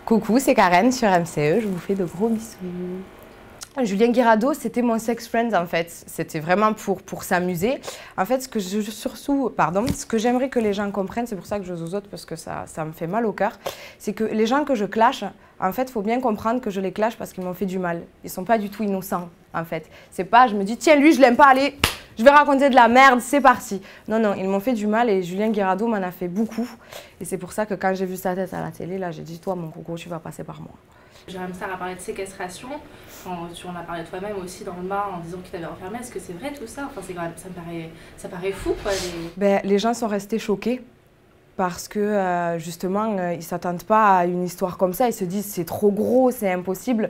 Coucou, c'est Karen sur MCE, je vous fais de gros bisous. Julien Guirado, c'était mon sex friend en fait. C'était vraiment pour s'amuser. En fait, ce que j'aimerais que les gens comprennent, c'est pour ça que je zozote parce que ça me fait mal au cœur, c'est que les gens que je clash, en fait, il faut bien comprendre que je les clash parce qu'ils m'ont fait du mal. Ils ne sont pas du tout innocents en fait. C'est pas, je me dis, tiens, lui, je l'aime pas, allez, je vais raconter de la merde, c'est parti. Non, non, ils m'ont fait du mal et Julien Guirado m'en a fait beaucoup. Et c'est pour ça que quand j'ai vu sa tête à la télé, là, j'ai dit, toi, mon coco, tu vas passer par moi. Jérôme Sarr a parlé de séquestration, tu en as parlé toi-même aussi dans le bar en disant qu'il t'avait enfermé. Est-ce que c'est vrai tout ça? Enfin, c'est quand même, ça paraît fou quoi. Les gens sont restés choqués parce que justement, ils ne s'attendent pas à une histoire comme ça. Ils se disent c'est trop gros, c'est impossible.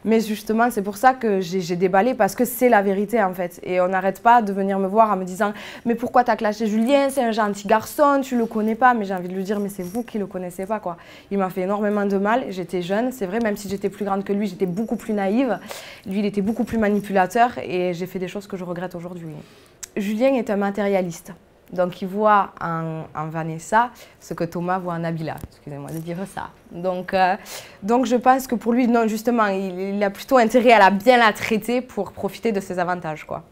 Mais justement, c'est pour ça que j'ai déballé parce que c'est la vérité en fait. Et on n'arrête pas de venir me voir en me disant mais pourquoi t'as clashé Julien? C'est un gentil garçon, tu le connais pas. Mais j'ai envie de lui dire mais c'est vous qui le connaissez pas quoi. Il m'a fait énormément de mal. J'étais jeune, c'est vrai, même si j'étais plus grande que lui, j'étais beaucoup plus naïve. Lui, il était beaucoup plus manipulateur et j'ai fait des choses que je regrette aujourd'hui. Julien est un matérialiste. Donc, il voit en Vanessa ce que Thomas voit en Nabila. Excusez-moi de dire ça. Donc, je pense que pour lui, non, justement, il a plutôt intérêt à bien la traiter pour profiter de ses avantages, quoi.